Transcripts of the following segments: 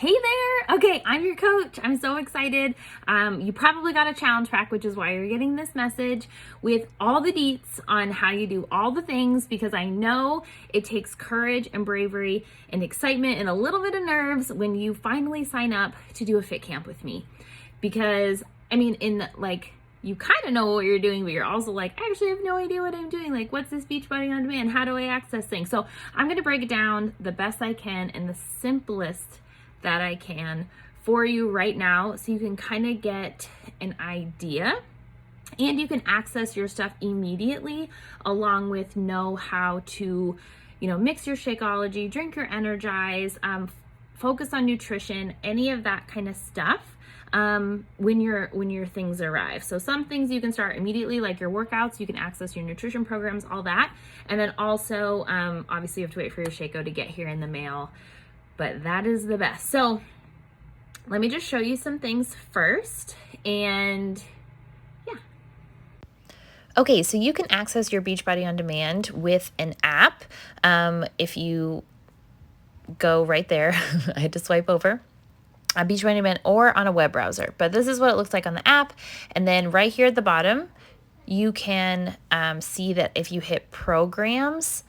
Hey there! Okay, I'm your coach. I'm so excited. You probably got a challenge pack, which is why you're getting this message with all the deets on how you do all the things, because I know it takes courage and bravery and excitement and a little bit of nerves when you finally sign up to do a fit camp with me. Because, I mean, you kind of know what you're doing, but you're also like, I actually have no idea what I'm doing. Like, what's this Beachbody On Demand? How do I access things? So I'm going to break it down the best I can and the simplest that I can for you right now, so you can kind of get an idea and you can access your stuff immediately, along with know how to, mix your Shakeology, drink your Energize, focus on nutrition, any of that kind of stuff when your things arrive. So some things you can start immediately, like your workouts, you can access your nutrition programs, all that. And then also, obviously you have to wait for your Shako to get here in the mail, but that is the best. So let me just show you some things first, and yeah. Okay, so you can access your Beachbody On Demand with an app. If you go right there, I had to swipe over, a Beachbody On Demand, or on a web browser. But this is what it looks like on the app. And then right here at the bottom, you can see that if you hit programs,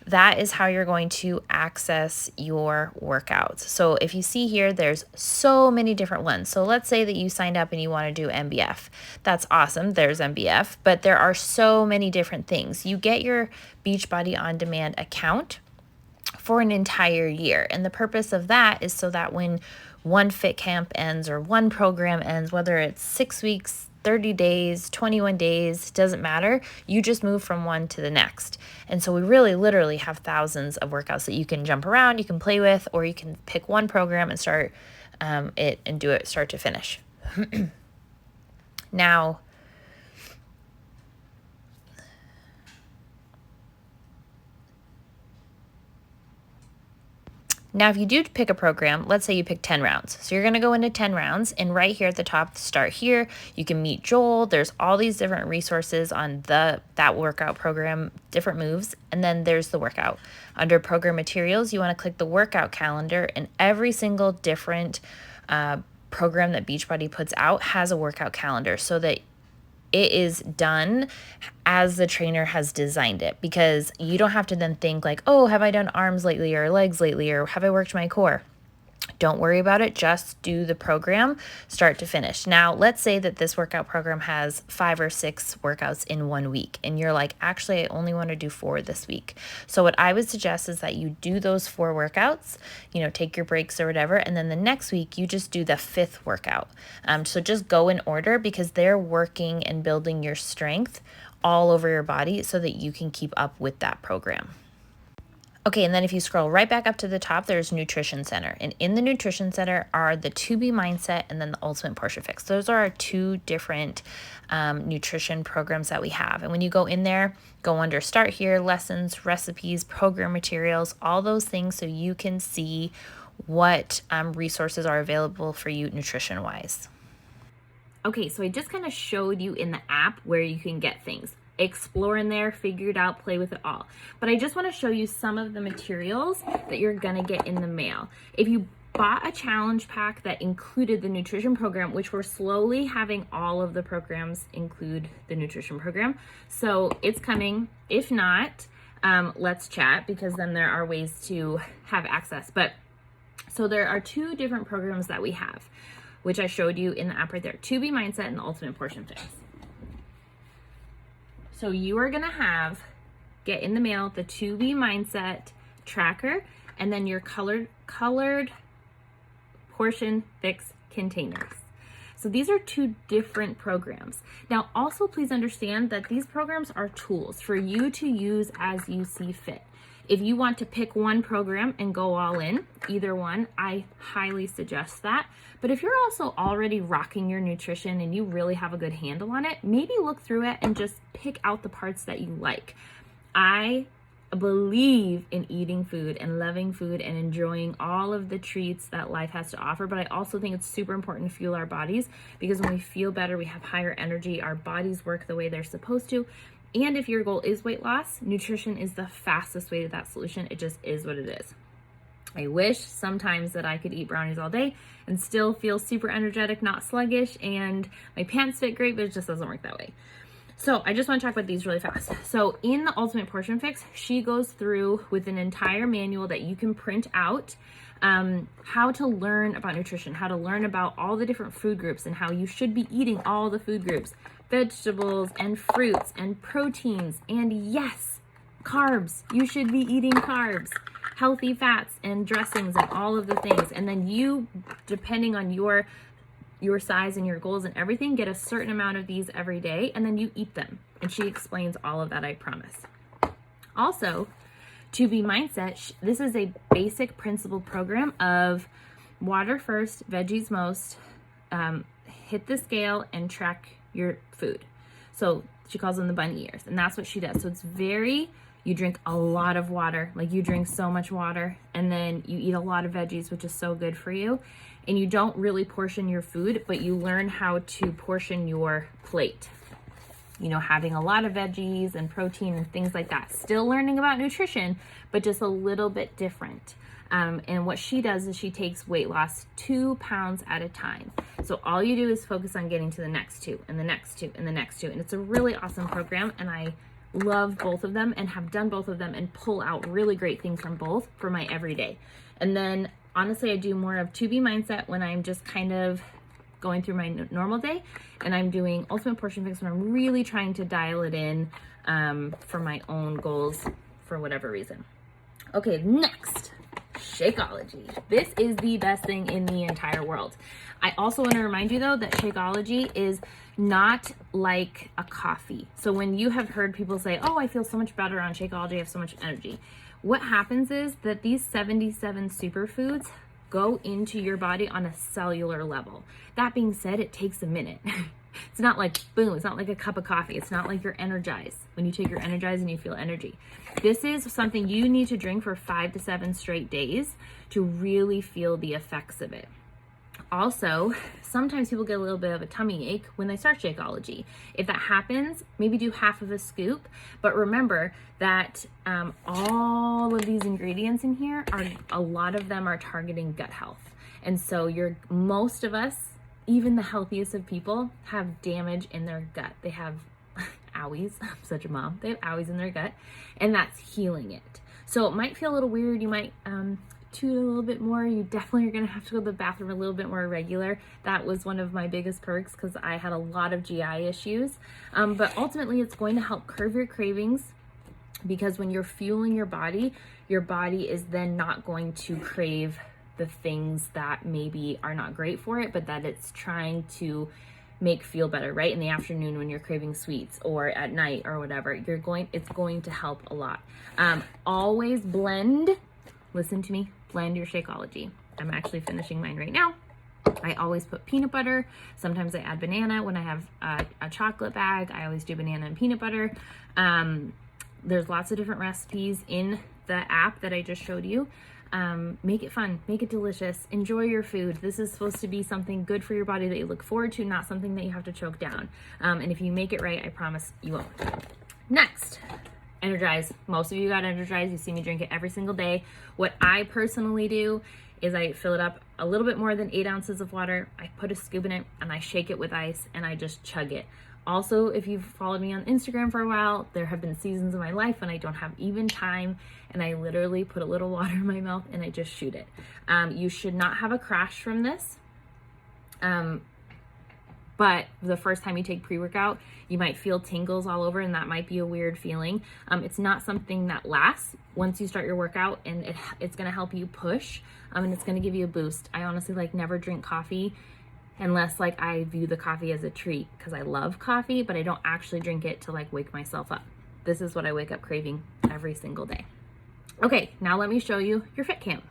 that is how you're going to access your workouts. So if you see here, there's so many different ones. So let's say that you signed up and you want to do MBF. That's awesome. There's MBF, but there are so many different things. You get your Beachbody On Demand account for an entire year. And the purpose of that is so that when one fit camp ends or one program ends, whether it's 6 weeks, 30 days, 21 days, doesn't matter. You just move from one to the next. And so we really literally have thousands of workouts that you can jump around, you can play with, or you can pick one program and start it and do it start to finish. Now, if you do pick a program, let's say you pick 10 rounds. So you're going to go into 10 rounds, and right here at the top, start here. You can meet Joel. There's all these different resources on that workout program, different moves, and then there's the workout. Under program materials, you want to click the workout calendar, and every single different program that Beachbody puts out has a workout calendar so that it is done as the trainer has designed it, because you don't have to then think like, oh, have I done arms lately or legs lately, or have I worked my core? Don't worry about it. Just do the program start to finish. Now, let's say that this workout program has 5 or 6 workouts in 1 week, and you're like, actually, I only want to do 4 this week. So what I would suggest is that you do those 4 workouts, take your breaks or whatever, and then the next week you just do the 5th workout. So just go in order, because they're working and building your strength all over your body so that you can keep up with that program. Okay, and then if you scroll right back up to the top, there's Nutrition Center. And in the Nutrition Center are the To Be Mindset and then the Ultimate Portion Fix. Those are our 2 different nutrition programs that we have. And when you go in there, go under Start Here, Lessons, Recipes, Program Materials, all those things, so you can see what resources are available for you nutrition-wise. Okay, so I just kind of showed you in the app where you can get things. Explore in there, figure it out, play with it all. But I just want to show you some of the materials that you're going to get in the mail. If you bought a challenge pack that included the nutrition program, which we're slowly having all of the programs include the nutrition program, so it's coming. If not, let's chat, because then there are ways to have access. But so there are 2 different programs that we have, which I showed you in the app right there: To Be Mindset and the Ultimate Portion Fix. So you are going to get in the mail the To Be Mindset tracker, and then your colored portion fix containers. So these are 2 different programs. Now, also please understand that these programs are tools for you to use as you see fit. If you want to pick one program and go all in, either one, I highly suggest that. But if you're also already rocking your nutrition and you really have a good handle on it, maybe look through it and just pick out the parts that you like. I believe in eating food and loving food and enjoying all of the treats that life has to offer, but I also think it's super important to fuel our bodies, because when we feel better, we have higher energy, our bodies work the way they're supposed to. And if your goal is weight loss, nutrition is the fastest way to that solution. It just is what it is. I wish sometimes that I could eat brownies all day and still feel super energetic, not sluggish, and my pants fit great, but it just doesn't work that way. So I just want to talk about these really fast. So in the Ultimate Portion Fix, she goes through with an entire manual that you can print out, how to learn about nutrition, how to learn about all the different food groups and how you should be eating all the food groups, vegetables and fruits and proteins, and yes, carbs. You should be eating carbs, healthy fats and dressings and all of the things. And then you, depending on your size and your goals and everything, get a certain amount of these every day, and then you eat them. And she explains all of that, I promise. Also, To Be Mindset, this is a basic principle program of water first, veggies most, hit the scale and track your food. So she calls them the bunny ears, and that's what she does. So it's you drink a lot of water, like you drink so much water, and then you eat a lot of veggies, which is so good for you. And you don't really portion your food, but you learn how to portion your plate. You know, having a lot of veggies and protein and things like that. Still learning about nutrition, but just a little bit different. And what she does is she takes weight loss 2 pounds at a time. So all you do is focus on getting to the next 2 and the next 2 and the next 2. And it's a really awesome program, and I love both of them and have done both of them and pull out really great things from both for my everyday. And then honestly, I do more of To Be Mindset when I'm just kind of going through my normal day, and I'm doing Ultimate Portion Fix when I'm really trying to dial it in for my own goals for whatever reason. Okay, next, Shakeology. This is the best thing in the entire world. I also want to remind you though that Shakeology is not like a coffee. So when you have heard people say, oh, I feel so much better on Shakeology, I have so much energy. What happens is that these 77 superfoods go into your body on a cellular level. That being said, it takes a minute. It's not like boom, it's not like a cup of coffee. It's not like you're energized. When you take your energize and you feel energy. This is something you need to drink for 5 to 7 straight days to really feel the effects of it. Also, sometimes people get a little bit of a tummy ache when they start Shakeology. If that happens, maybe do half of a scoop, but remember that all of these ingredients in here a lot of them are targeting gut health. And so most of us, even the healthiest of people, have damage in their gut. They have owies. I'm such a mom. They have owies in their gut, and that's healing it. So it might feel a little weird. You might toot a little bit more. You definitely are going to have to go to the bathroom a little bit more regular. That was one of my biggest perks because I had a lot of GI issues. But ultimately, it's going to help curb your cravings, because when you're fueling your body is then not going to crave the things that maybe are not great for it, but that it's trying to make feel better, right? In the afternoon when you're craving sweets, or at night or whatever, it's going to help a lot. Always blend, listen to me, blend your Shakeology. I'm actually finishing mine right now. I always put peanut butter. Sometimes I add banana. When I have a chocolate bag, I always do banana and peanut butter. There's lots of different recipes in the app that I just showed you. Make it fun, make it delicious, enjoy your food. This is supposed to be something good for your body that you look forward to, not something that you have to choke down. And if you make it right, I promise you won't. Next, Energize. Most of you got Energize. You see me drink it every single day. What I personally do is I fill it up a little bit more than 8 ounces of water. I put a scoop in it and I shake it with ice and I just chug it. Also, if you've followed me on Instagram for a while, there have been seasons of my life when I don't have even time, and I literally put a little water in my mouth and I just shoot it. You should not have a crash from this. But the first time you take pre-workout, you might feel tingles all over, and that might be a weird feeling. It's not something that lasts. Once you start your workout, and it's going to help you push, and it's going to give you a boost. I honestly never drink coffee unless I view the coffee as a treat, because I love coffee, but I don't actually drink it to wake myself up. This is what I wake up craving every single day. Okay, now let me show you your Fit Camp.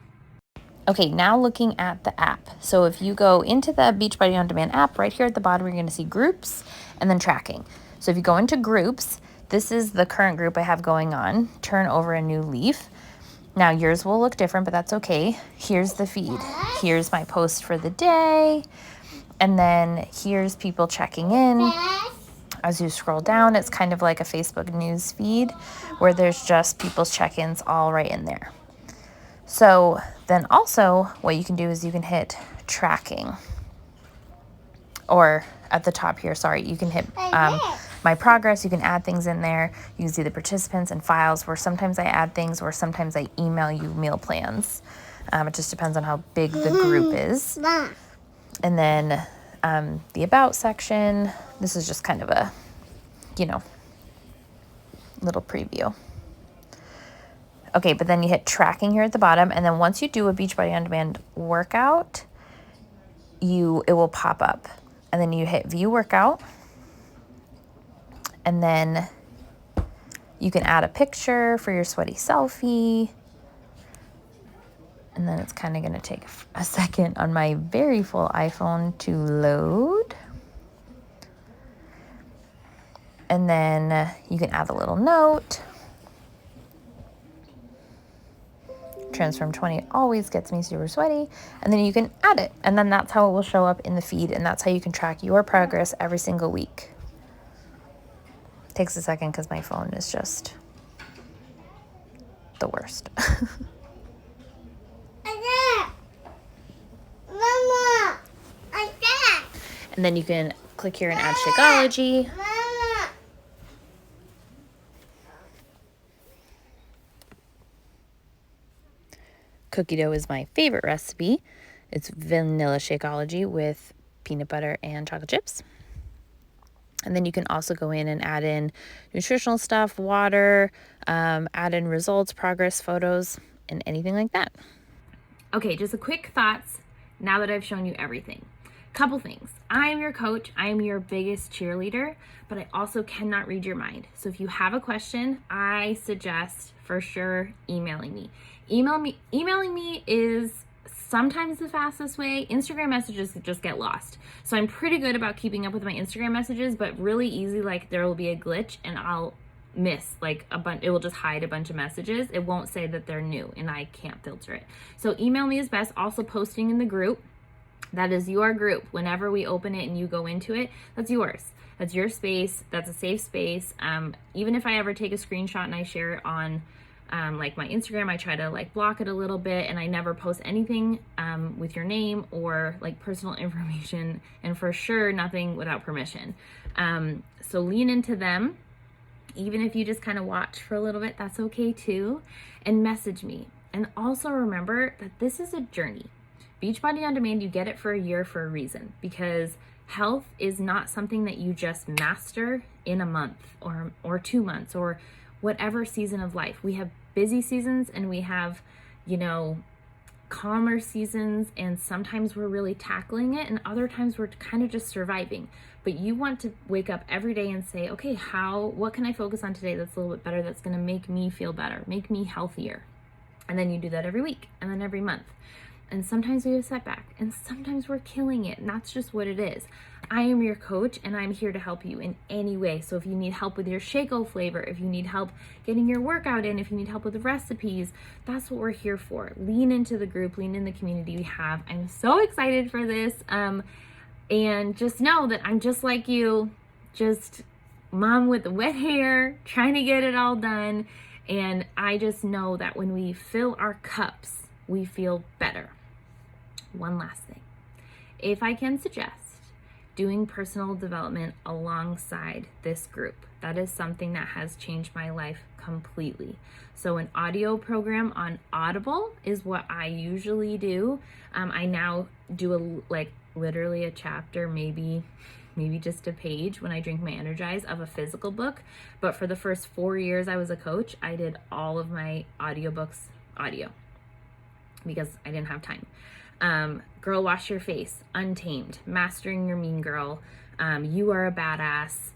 Okay, now looking at the app. So if you go into the Beachbody On Demand app, right here at the bottom, you're going to see groups and then tracking. So if you go into groups, this is the current group I have going on. Turn over a new leaf. Now yours will look different, but that's okay. Here's the feed. Here's my post for the day. And then here's people checking in. As you scroll down, it's kind of like a Facebook news feed where there's just people's check-ins all right in there. So Then also what you can do is you can hit tracking, or at the top here, sorry, you can hit my progress. You can add things in there. You can see the participants and files, where sometimes I add things or sometimes I email you meal plans. It just depends on how big the group is. And then the about section, this is just kind of a, little preview. Okay, but then you hit tracking here at the bottom, and then once you do a Beachbody On Demand workout, it will pop up. And then you hit view workout, and then you can add a picture for your sweaty selfie. And then it's kind of going to take a second on my very full iPhone to load. And then you can add a little note. Transform 20 always gets me super sweaty. And then you can add it. And then that's how it will show up in the feed. And that's how you can track your progress every single week. Takes a second because my phone is just the worst. And then you can click here and add Shakeology. Cookie dough is my favorite recipe. It's vanilla Shakeology with peanut butter and chocolate chips. And then you can also go in and add in nutritional stuff, water, add in results, progress photos, and anything like that. Okay, just a quick thoughts now that I've shown you everything. Couple things. I am your coach. I am your biggest cheerleader, but I also cannot read your mind. So if you have a question, I suggest for sure emailing me. Emailing me is sometimes the fastest way. Instagram messages just get lost. So I'm pretty good about keeping up with my Instagram messages, but really easy, like there will be a glitch and I'll miss like a bunch. It will just hide a bunch of messages. It won't say that they're new and I can't filter it. So email me is best. Also posting in the group. That is your group. Whenever we open it and you go into it, that's yours. That's your space. That's a safe space. Even if I ever take a screenshot and I share it on like my Instagram, I try to like block it a little bit, and I never post anything with your name or like personal information, and for sure nothing without permission. So lean into them. Even if you just kind of watch for a little bit, that's okay too. And message me. And also remember that this is a journey. Beachbody On Demand, you get it for a year for a reason, because health is not something that you just master in a month or 2 months or whatever season of life. We have busy seasons and we have, calmer seasons, and sometimes we're really tackling it and other times we're kind of just surviving. But you want to wake up every day and say, okay, what can I focus on today that's a little bit better, that's going to make me feel better, make me healthier? And then you do that every week and then every month. And sometimes we have a setback and sometimes we're killing it, and that's just what it is. I am your coach and I'm here to help you in any way. So if you need help with your Shake-O flavor, if you need help getting your workout in, if you need help with the recipes, that's what we're here for. Lean into the group, lean in the community we have. I'm so excited for this. And just know that I'm just like you, just mom with the wet hair, trying to get it all done. And I just know that when we fill our cups, we feel better. One last thing. If I can suggest doing personal development alongside this group, that is something that has changed my life completely. So an audio program on Audible is what I usually do. I now do literally a chapter, maybe just a page when I drink my Energize of a physical book. But for the first 4 years I was a coach, I did all of my audiobooks audio because I didn't have time. Girl Wash Your Face, Untamed, Mastering Your Mean Girl, You Are a Badass.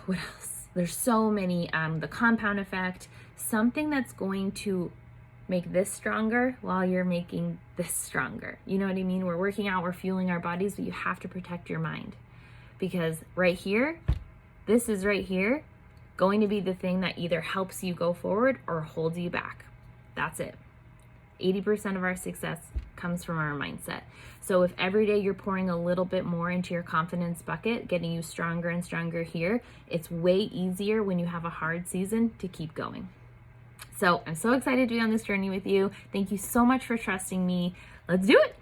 What else? There's so many. The Compound Effect, something that's going to make this stronger while you're making this stronger. You know what I mean? We're working out, we're fueling our bodies, but you have to protect your mind, because right here, this is right here going to be the thing that either helps you go forward or holds you back. That's it. 80% of our success comes from our mindset. So if every day you're pouring a little bit more into your confidence bucket, getting you stronger and stronger here, it's way easier when you have a hard season to keep going. So I'm so excited to be on this journey with you. Thank you so much for trusting me. Let's do it.